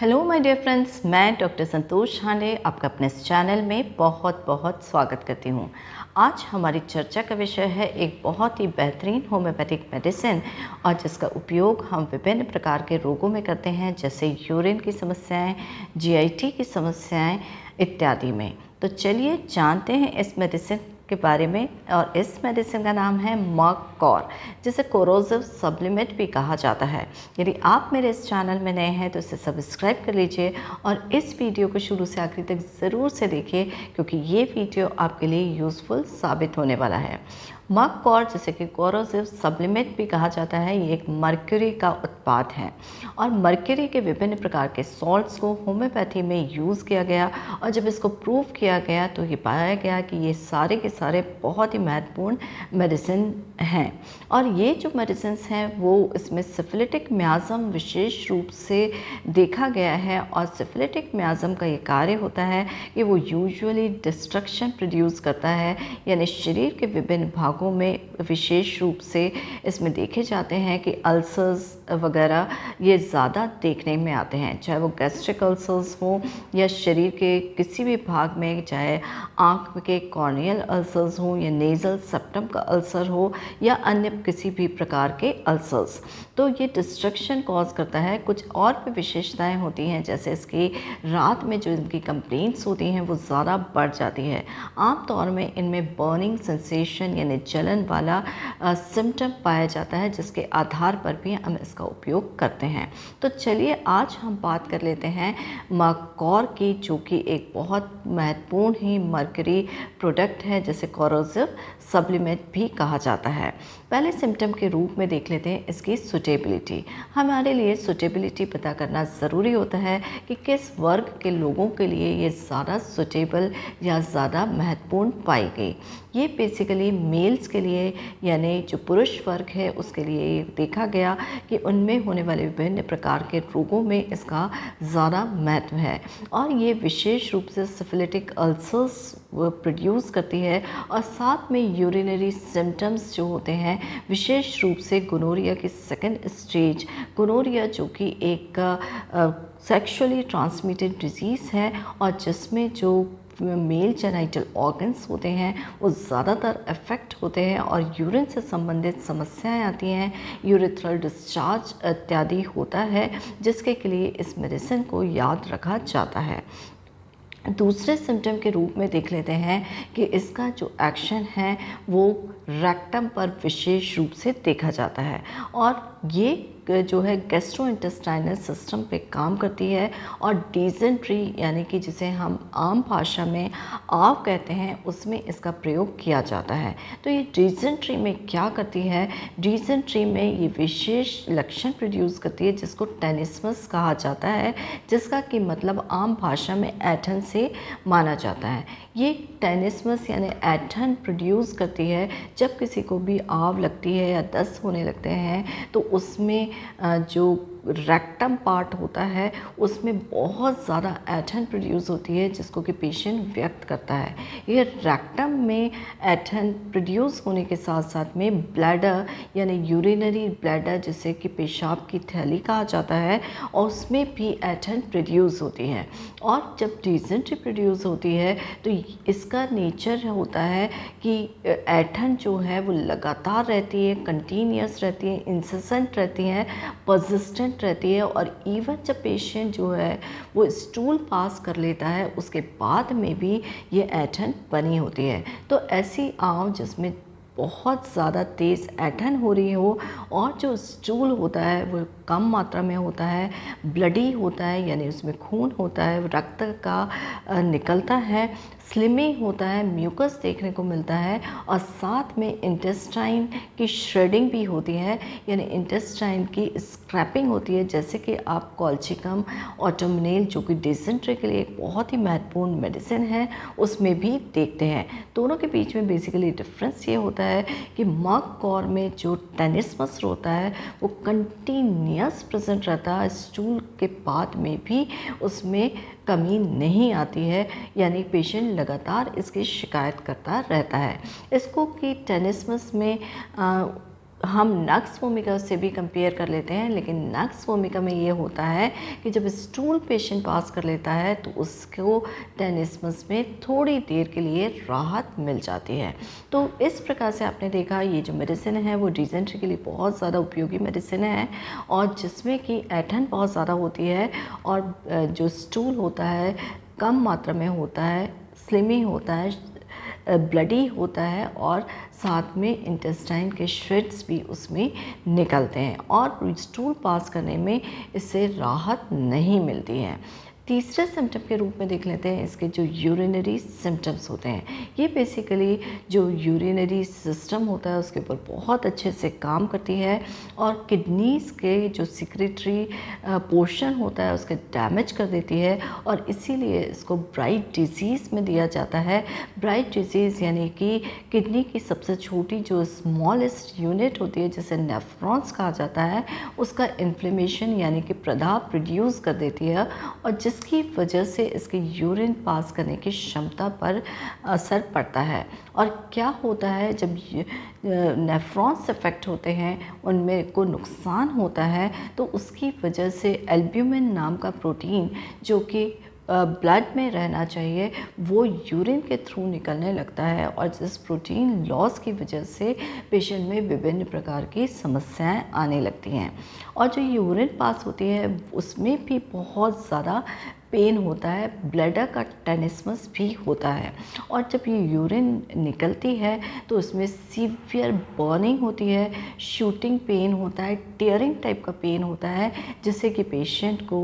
Hello my dear friends, मैं doctor संतोष हांडे आपका अपने इस चैनल में बहुत बहुत स्वागत करती हूँ। आज हमारी चर्चा का विषय है एक बहुत ही बेहतरीन होम्योपैथिक मेडिसिन और जिसका उपयोग हम विभिन्न प्रकार के रोगों में करते हैं, जैसे यूरिन की समस्याएं, जीआईटी की समस्याएं इत्यादि में। तो चलिए जानते हैं इस मेडिसिन के बारे में। और इस मेडिसिन का नाम है मर्क-कॉर, जिसे कोरोसिव सब्लिमेट भी कहा जाता है। यदि आप मेरे इस चैनल में नए हैं तो इसे सब्सक्राइब कर लीजिए और इस वीडियो को शुरू से आखिर तक ज़रूर से देखिए, क्योंकि ये वीडियो आपके लिए यूज़फुल साबित होने वाला है। मर्क-कॉर, जिसे कि कोरोसिव सब्लिमेट भी कहा जाता है, ये एक मर्क्यूरी का उत्पाद है और मर्क्यूरी के विभिन्न प्रकार के सॉल्ट्स को होम्योपैथी में यूज़ किया गया और जब इसको प्रूव किया गया तो ये पाया गया कि ये सारे के सारे बहुत ही महत्वपूर्ण मेडिसिन हैं। और ये जो मेडिसिन हैं वो इसमें सिफिलिटिक मियाज़म विशेष रूप से देखा गया है। और सिफिलिटिक मियाज़म का ये कार्य होता है कि वो यूजुअली डिस्ट्रक्शन प्रोड्यूस करता है, यानी शरीर के विभिन्न भागों में विशेष रूप से इसमें देखे जाते हैं कि अल्सर्स वगैरह ये ज़्यादा देखने में आते हैं, चाहे वो गैस्ट्रिक अल्सर्स हो या शरीर के किसी भी भाग में, चाहे आँख के कॉर्नियल अल्सर्स हो या नेज़ल सेप्टम का अल्सर हो या अन्य किसी भी प्रकार के अल्सर्स। तो ये डिस्ट्रक्शन कॉज करता है। कुछ और भी विशेषताएं होती हैं, जैसे इसकी रात में जो इनकी कंप्लेंट्स होती हैं वो ज़्यादा बढ़ जाती है। आमतौर में इनमें बर्निंग सेंसेशन यानी जलन वाला सिम्टम पाया जाता है, जिसके आधार पर भी हम इसका उपयोग करते हैं। तो चलिए आज हम बात कर लेते हैं मर्क-कॉर की, जो कि एक बहुत महत्वपूर्ण ही मर्क्यूरी प्रोडक्ट है, जिसे कोरोसिव सब्लिमेट भी कहा जाता है। पहले सिम्टम के रूप में देख लेते हैं इसकी सुटेबिलिटी। हमारे लिए सुटेबिलिटी पता करना ज़रूरी होता है कि किस वर्ग के लोगों के लिए ये ज़्यादा सुटेबल या ज़्यादा महत्वपूर्ण पाई गई। ये बेसिकली मेल्स के लिए, यानी जो पुरुष वर्ग है उसके लिए देखा गया कि उनमें होने वाले विभिन्न प्रकार के रोगों में इसका ज़्यादा महत्व है। और ये विशेष रूप से सिफिलिटिक अल्सर्स प्रोड्यूस करती है और साथ में यूरिनरी सिम्टम्स जो होते हैं, विशेष रूप से गोनोरिया की सेकेंड स्टेज, गोनोरिया जो कि एक सेक्सुअली ट्रांसमिटेड डिजीज़ है और जिसमें जो मेल जेनाइटल ऑर्गन्स होते हैं वो ज़्यादातर अफेक्ट होते हैं और यूरिन से संबंधित समस्याएं आती हैं, यूरिथ्रल डिस्चार्ज इत्यादि होता है, जिसके लिए इस मेडिसिन को याद रखा जाता है। दूसरे सिम्टम के रूप में देख लेते हैं कि इसका जो एक्शन है वो रेक्टम पर विशेष रूप से देखा जाता है और ये जो है गैस्ट्रोइंटेस्टाइनल सिस्टम पे काम करती है और डिसेंट्री, यानी कि जिसे हम आम भाषा में आव कहते हैं, उसमें इसका प्रयोग किया जाता है। तो ये डिसेंट्री में क्या करती है? डिसेंट्री में ये विशेष लक्षण प्रोड्यूस करती है जिसको टेनिस्मस कहा जाता है, जिसका कि मतलब आम भाषा में ऐंठन से माना जाता है। ये टेनिस्मस यानी ऐंठन प्रोड्यूस करती है जब किसी को भी आव लगती है या दस्त होने लगते हैं, तो उसमें जो रेक्टम पार्ट होता है उसमें बहुत ज़्यादा ऐंठन प्रोड्यूस होती है, जिसको कि पेशेंट व्यक्त करता है। ये रेक्टम में ऐंठन प्रोड्यूस होने के साथ साथ में ब्लैडर यानी यूरिनरी ब्लैडर, जिसे कि पेशाब की थैली कहा जाता है, और उसमें भी ऐंठन प्रोड्यूस होती है। और जब डिसेंट्री प्रोड्यूस होती है तो इसका नेचर होता है कि ऐंठन जो है वो लगातार रहती है, कंटिन्यूस रहती है, इंसेसेंट रहती है, परसिस्टेंट रहती है। और इवन जब पेशेंट जो है वो स्टूल पास कर लेता है उसके बाद में भी ये ऐंठन बनी होती है। तो ऐसी आंव जिसमें बहुत ज़्यादा तेज़ ऐंठन हो रही हो और जो स्टूल होता है वो कम मात्रा में होता है, ब्लडी होता है, यानी उसमें खून होता है, रक्त का निकलता है, स्लिमी होता है, म्यूकस देखने को मिलता है और साथ में इंटेस्टाइन की श्रेडिंग भी होती है, यानी इंटेस्टाइन की स्क्रैपिंग होती है, जैसे कि आप कॉल्चिकम ऑटोमनेल, जो कि डिसेंट्री के लिए एक बहुत ही महत्वपूर्ण मेडिसिन है, उसमें भी देखते हैं। दोनों के बीच में बेसिकली डिफरेंस ये होता है कि मर्क-कॉर में जो टेनिस्मस होता है वो कंटिन्यूस प्रेजेंट रहता है, स्टूल के बाद में भी उसमें कमी नहीं आती है, यानी पेशेंट लगातार इसकी शिकायत करता रहता है। इसको कि टेनिस्मस में हम नक्स वोमिका से भी कंपेयर कर लेते हैं, लेकिन नक्स वोमिका में ये होता है कि जब स्टूल पेशेंट पास कर लेता है तो उसको टेनिस्मस में थोड़ी देर के लिए राहत मिल जाती है। तो इस प्रकार से आपने देखा ये जो मेडिसिन है वो डिसेंट्री के लिए बहुत ज़्यादा उपयोगी मेडिसिन है, और जिसमें कि ऐंठन बहुत ज़्यादा होती है और जो स्टूल होता है कम मात्रा में होता है, स्लिमी होता है, ब्लडी होता है, और साथ में इंटेस्टाइन के श्रेड्स भी उसमें निकलते हैं, और स्टूल पास करने में इससे राहत नहीं मिलती है। तीसरे सिम्टम के रूप में देख लेते हैं इसके जो यूरिनरी सिम्टम्स होते हैं। ये बेसिकली जो यूरिनरी सिस्टम होता है उसके ऊपर बहुत अच्छे से काम करती है, और किडनीज़ के जो सिक्रेटरी पोर्शन होता है उसके डैमेज कर देती है, और इसीलिए इसको ब्राइट डिजीज़ में दिया जाता है। ब्राइट डिजीज़ यानी कि किडनी की सबसे छोटी जो स्मॉलेस्ट यूनिट होती है जिसे नेफ्रॉन्स कहा जाता है, उसका इन्फ्लेमेशन यानी कि प्रदाह प्रोड्यूस कर देती है, और जिसकी वजह से इसके यूरिन पास करने की क्षमता पर असर पड़ता है। और क्या होता है जब नेफ्रॉन्स अफेक्ट होते हैं, उनमें को नुकसान होता है, तो उसकी वजह से एल्ब्यूमिन नाम का प्रोटीन जो कि ब्लड में रहना चाहिए वो यूरिन के थ्रू निकलने लगता है, और जिस प्रोटीन लॉस की वजह से पेशेंट में विभिन्न प्रकार की समस्याएं आने लगती हैं। और जो यूरिन पास होती है उसमें भी बहुत ज़्यादा पेन होता है, ब्लैडर का टेनिस्मस भी होता है, और जब ये यूरिन निकलती है तो उसमें सीवियर बर्निंग होती है, शूटिंग पेन होता है, टीयरिंग टाइप का पेन होता है, जिससे कि पेशेंट को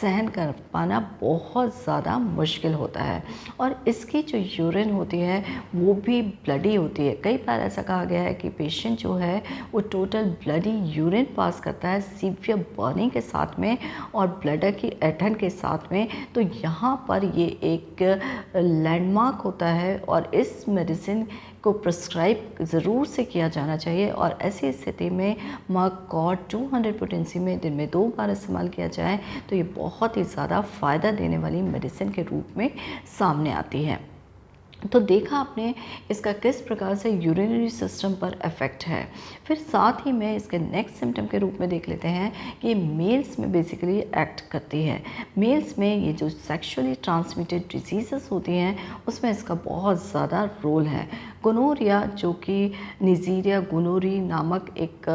सहन कर पाना बहुत ज़्यादा मुश्किल होता है। और इसकी जो यूरिन होती है वो भी ब्लडी होती है। कई बार ऐसा कहा गया है कि पेशेंट जो है वो टोटल ब्लडी यूरिन पास करता है सीवियर बर्निंग के साथ में और ब्लडर की ऐंठन के साथ में। तो यहाँ पर ये एक लैंडमार्क होता है, और इस मेडिसिन को प्रिस्क्राइब ज़रूर से किया जाना चाहिए, और ऐसी स्थिति में मर्कॉर्ड 200 पोटेंसी में दिन में 2 बार इस्तेमाल किया जाए तो ये बहुत ही ज़्यादा फ़ायदा देने वाली मेडिसिन के रूप में सामने आती है। तो देखा आपने इसका किस प्रकार से यूरिनरी सिस्टम पर इफ़ेक्ट है। फिर साथ ही में इसके नेक्स्ट सिम्टम के रूप में देख लेते हैं कि ये मेल्स में बेसिकली एक्ट करती है। मेल्स में ये जो सेक्सुअली ट्रांसमिटेड डिजीज़ेस होती हैं उसमें इसका बहुत ज़्यादा रोल है। गोनोरिया जो कि निजीरिया गोनोरी नामक एक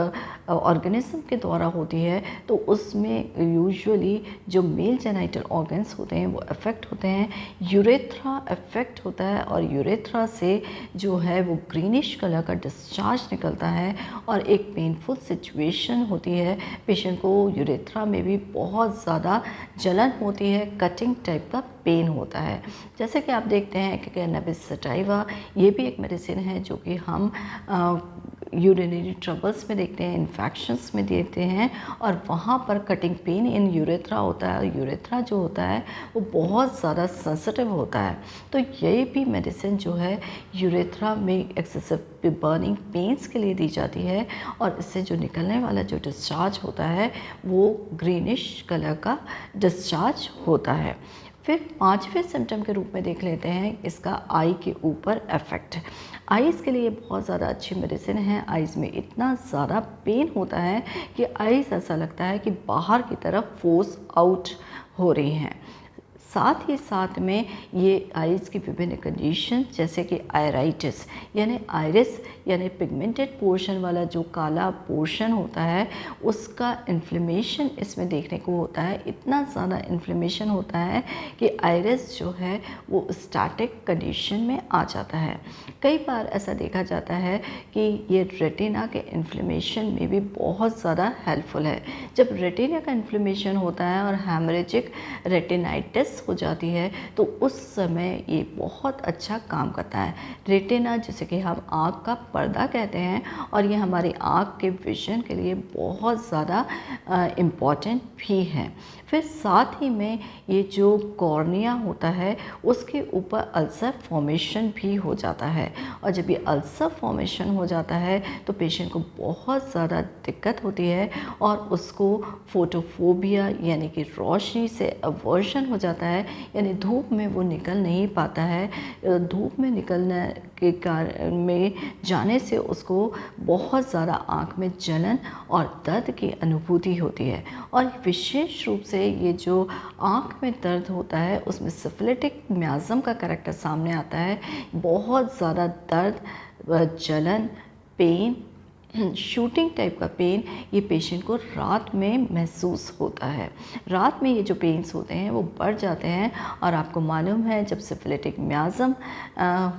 ऑर्गेनिज्म के द्वारा होती है, तो उसमें यूजुअली जो मेल जेनाइटल ऑर्गन्स होते हैं वो अफेक्ट होते हैं, यूरेथ्रा अफेक्ट होता है, और यूरेथ्रा से जो है वो ग्रीनिश कलर का डिस्चार्ज निकलता है, और एक पेनफुल सिचुएशन होती है। पेशेंट को यूरेथ्रा में भी बहुत ज़्यादा जलन होती है, कटिंग टाइप का पेन होता है। जैसे कि आप देखते हैं कि कैनबिस सटाइवा ये भी एक मेडिसिन है जो कि हम यूरिनरी ट्रबल्स में देखते हैं, इन्फेक्शंस में देखते हैं, और वहाँ पर कटिंग पेन इन यूरेथ्रा होता है, और यूरेथ्रा जो होता है वो बहुत ज़्यादा सेंसिटिव होता है। तो ये भी मेडिसिन जो है यूरेथ्रा में एक्सेसिव बर्निंग पेन्स के लिए दी जाती है, और इससे जो निकलने वाला जो डिस्चार्ज होता है वो ग्रीनिश कलर का डिस्चार्ज होता है। फिर पांचवें सिम्टम के रूप में देख लेते हैं इसका आई के ऊपर इफेक्ट। आइज़ के लिए बहुत ज़्यादा अच्छी मेडिसिन है। आइज़ में इतना ज़्यादा पेन होता है कि आइज़ ऐसा लगता है कि बाहर की तरफ फोर्स आउट हो रही हैं। साथ ही साथ में ये आइज़ की विभिन्न कंडीशन जैसे कि आयराइटिस यानी आयरिस यानी पिगमेंटेड पोर्शन वाला जो काला पोर्शन होता है उसका इन्फ्लेमेशन इसमें देखने को होता है। इतना ज़्यादा इन्फ्लेमेशन होता है कि आयरिस जो है वो स्टैटिक कंडीशन में आ जाता है। कई बार ऐसा देखा जाता है कि ये रेटिना के इन्फ्लेमेशन में भी बहुत ज़्यादा हेल्पफुल है। जब रेटिना का इन्फ्लेमेशन होता है और हैमरेजिक रेटिनाइटिस हो जाती है तो उस समय ये बहुत अच्छा काम करता है। रेटिना जिसे कि हम आँख का पर्दा कहते हैं, और ये हमारी आँख के विजन के लिए बहुत ज़्यादा इम्पॉर्टेंट भी है। फिर साथ ही में ये जो कॉर्निया होता है उसके ऊपर अल्सर फॉर्मेशन भी हो जाता है, और जब ये अल्सर फॉर्मेशन हो जाता है तो पेशेंट को बहुत ज़्यादा दिक्कत होती है, और उसको फोटोफोबिया यानी कि रोशनी से अवर्जन हो जाता है, है, यानी धूप में वो निकल नहीं पाता है। धूप में निकलने के कारण में जाने से उसको बहुत ज़्यादा आँख में जलन और दर्द की अनुभूति होती है। और विशेष रूप से ये जो आँख में दर्द होता है उसमें सिफिलिटिक मियाज़म का करैक्टर सामने आता है। बहुत ज़्यादा दर्द, जलन, पेन, शूटिंग टाइप का पेन ये पेशेंट को रात में महसूस होता है। रात में ये जो पेन्स होते हैं वो बढ़ जाते हैं और आपको मालूम है जब सिफिलिटिक मियाज़म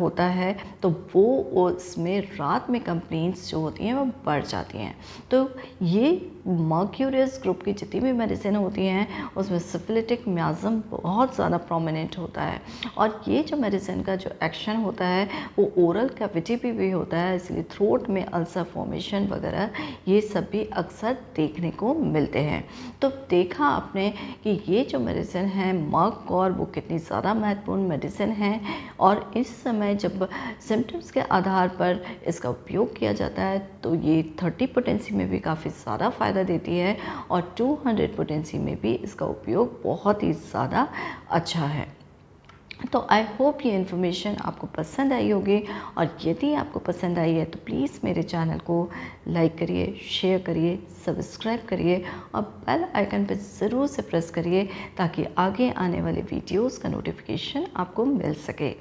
होता है तो वो उसमें रात में कंप्लेंट्स जो होती हैं वो बढ़ जाती हैं। तो ये मर्क्यूरियस ग्रुप की जितनी भी मेडिसिन होती हैं उसमें सिफिलिटिक मियाज़म बहुत ज़्यादा प्रोमिनेंट होता है। और ये जो मेडिसिन का जो एक्शन होता है वो ओरल कैविटी पे भी होता है, इसलिए थ्रोट में अल्सर फॉर्मेशन वगैरह ये सब भी अक्सर देखने को मिलते हैं। तो देखा आपने कि ये जो मेडिसिन है मर्क और वो कितनी ज़्यादा महत्वपूर्ण मेडिसिन है और इस समय जब सिम्टम्स के आधार पर इसका उपयोग किया जाता है तो ये 30 पोटेंसी में भी काफ़ी ज़्यादा फ़ायदा देती है और 200 पोटेंसी में भी इसका उपयोग बहुत ही ज़्यादा अच्छा है। तो आई होप ये इन्फॉर्मेशन आपको पसंद आई होगी और यदि आपको पसंद आई है तो प्लीज़ मेरे चैनल को लाइक करिए, शेयर करिए, सब्सक्राइब करिए और बेल आइकन पर ज़रूर से प्रेस करिए ताकि आगे आने वाले वीडियोस का नोटिफिकेशन आपको मिल सके।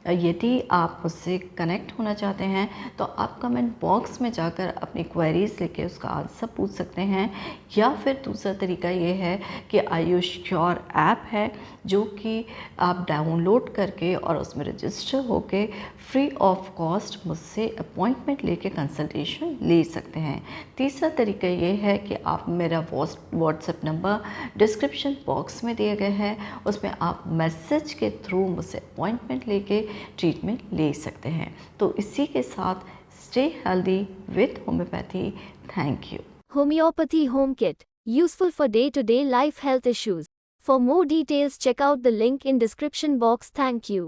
यदि आप मुझसे कनेक्ट होना चाहते हैं तो आप कमेंट बॉक्स में जाकर अपनी क्वेरीज़ लेके उसका आंसर पूछ सकते हैं, या फिर दूसरा तरीका ये है कि आयुष क्योर ऐप है जो कि आप डाउनलोड करके और उसमें रजिस्टर होके फ्री ऑफ कॉस्ट मुझसे अपॉइंटमेंट लेके कंसल्टेशन ले सकते हैं। तीसरा तरीका ये है कि आप मेरा व्हाट्सएप नंबर डिस्क्रिप्शन बॉक्स में दिया गया है, उसमें आप मैसेज के थ्रू मुझसे अपॉइंटमेंट लेके ट्रीटमेंट ले सकते हैं। तो इसी के साथ stay healthy with homeopathy. Thank you. Homeopathy Home Kit, useful for day-to-day life health issues. For more details check out the link in description box. Thank you.